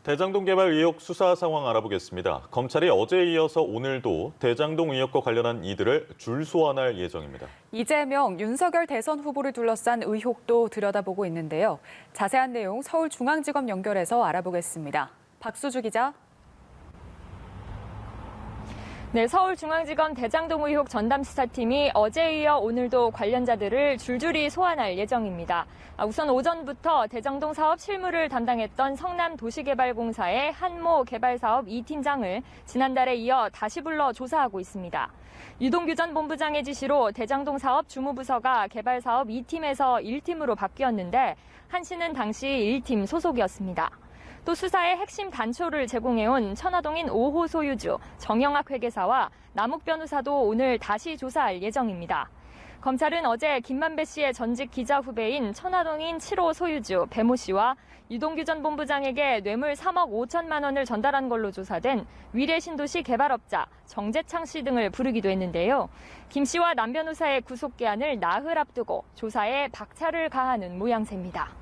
대장동 개발 의혹 수사 상황 알아보겠습니다. 검찰이 어제에 이어서 오늘도 대장동 의혹과 관련한 이들을 줄 소환할 예정입니다. 이재명, 윤석열 대선 후보를 둘러싼 의혹도 들여다보고 있는데요. 자세한 내용 서울중앙지검 연결해서 알아보겠습니다. 박수주 기자. 네, 서울중앙지검 대장동 의혹 전담수사팀이 어제에 이어 오늘도 관련자들을 줄줄이 소환할 예정입니다. 우선 오전부터 대장동 사업 실무를 담당했던 성남도시개발공사의 한모 개발사업 2팀장을 지난달에 이어 다시 불러 조사하고 있습니다. 유동규 전 본부장의 지시로 대장동 사업 주무부서가 개발사업 2팀에서 1팀으로 바뀌었는데 한 씨는 당시 1팀 소속이었습니다. 또 수사의 핵심 단초를 제공해온 천화동인 5호 소유주 정영학 회계사와 남욱 변호사도 오늘 다시 조사할 예정입니다. 검찰은 어제 김만배 씨의 전직 기자 후배인 천화동인 7호 소유주 배모 씨와 유동규 전 본부장에게 뇌물 3억 5천만 원을 전달한 걸로 조사된 위례신도시 개발업자 정재창 씨 등을 부르기도 했는데요. 김 씨와 남 변호사의 구속 기한을 나흘 앞두고 조사에 박차를 가하는 모양새입니다.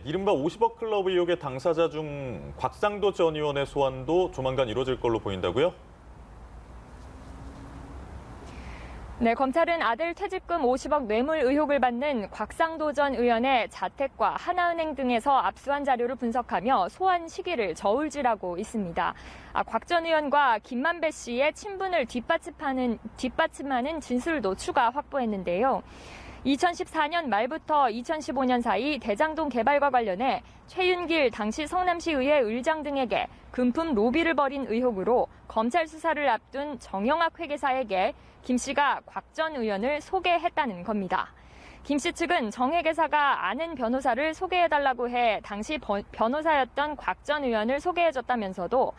이른바 50억 클럽 의혹의 당사자 중 곽상도 전 의원의 소환도 조만간 이루어질 걸로 보인다고요? 네, 검찰은 아들 퇴직금 50억 뇌물 의혹을 받는 곽상도 전 의원의 자택과 하나은행 등에서 압수한 자료를 분석하며 소환 시기를 저울질하고 있습니다. 곽 전 의원과 김만배 씨의 친분을 뒷받침하는 진술도 추가 확보했는데요. 2014년 말부터 2015년 사이 대장동 개발과 관련해 최윤길 당시 성남시의회 의장 등에게 금품 로비를 벌인 의혹으로 검찰 수사를 앞둔 정영학 회계사에게 김 씨가 곽 전 의원을 소개했다는 겁니다. 김 씨 측은 정 회계사가 아는 변호사를 소개해달라고 해 당시 변호사였던 곽 전 의원을 소개해줬다면서도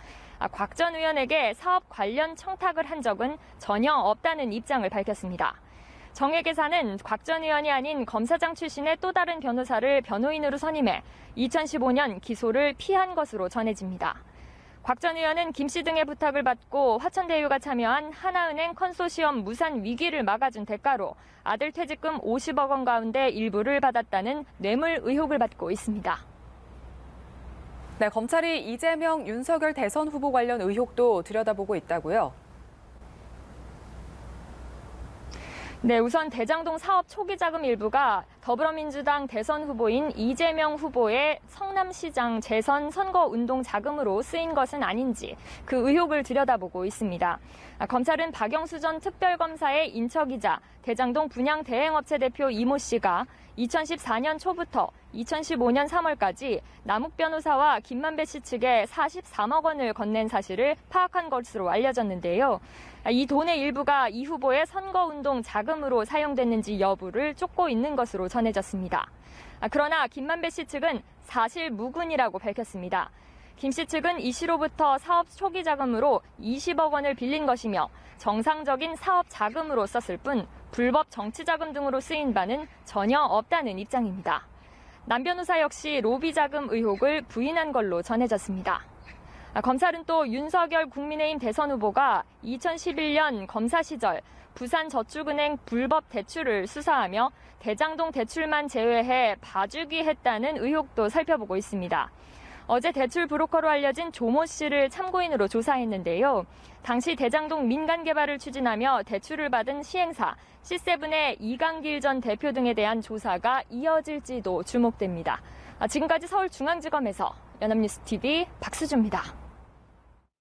곽 전 의원에게 사업 관련 청탁을 한 적은 전혀 없다는 입장을 밝혔습니다. 정 회계사는 곽 전 의원이 아닌 검사장 출신의 또 다른 변호사를 변호인으로 선임해 2015년 기소를 피한 것으로 전해집니다. 곽 전 의원은 김 씨 등의 부탁을 받고 화천대유가 참여한 하나은행 컨소시엄 무산 위기를 막아준 대가로 아들 퇴직금 50억 원 가운데 일부를 받았다는 뇌물 의혹을 받고 있습니다. 네, 검찰이 이재명, 윤석열 대선 후보 관련 의혹도 들여다보고 있다고요? 네, 우선 대장동 사업 초기 자금 일부가 더불어민주당 대선 후보인 이재명 후보의 성남시장 재선 선거운동 자금으로 쓰인 것은 아닌지 그 의혹을 들여다보고 있습니다. 검찰은 박영수 전 특별검사의 인척이자 대장동 분양 대행업체 대표 이모 씨가 2014년 초부터 2015년 3월까지 남욱 변호사와 김만배 씨 측에 43억 원을 건넨 사실을 파악한 것으로 알려졌는데요. 이 돈의 일부가 이 후보의 선거운동 자금으로 사용됐는지 여부를 쫓고 있는 것으로 전해졌습니다. 그러나 김만배 씨 측은 사실 무근이라고 밝혔습니다. 김 씨 측은 이 씨로부터 사업 초기 자금으로 20억 원을 빌린 것이며 정상적인 사업 자금으로 썼을 뿐 불법 정치 자금 등으로 쓰인 바는 전혀 없다는 입장입니다. 남 변호사 역시 로비 자금 의혹을 부인한 걸로 전해졌습니다. 검찰은 또 윤석열 국민의힘 대선 후보가 2011년 검사 시절 부산저축은행 불법 대출을 수사하며 대장동 대출만 제외해 봐주기 했다는 의혹도 살펴보고 있습니다. 어제 대출 브로커로 알려진 조모 씨를 참고인으로 조사했는데요. 당시 대장동 민간 개발을 추진하며 대출을 받은 시행사 C7의 이강길 전 대표 등에 대한 조사가 이어질지도 주목됩니다. 지금까지 서울중앙지검에서 연합뉴스TV 박수주입니다.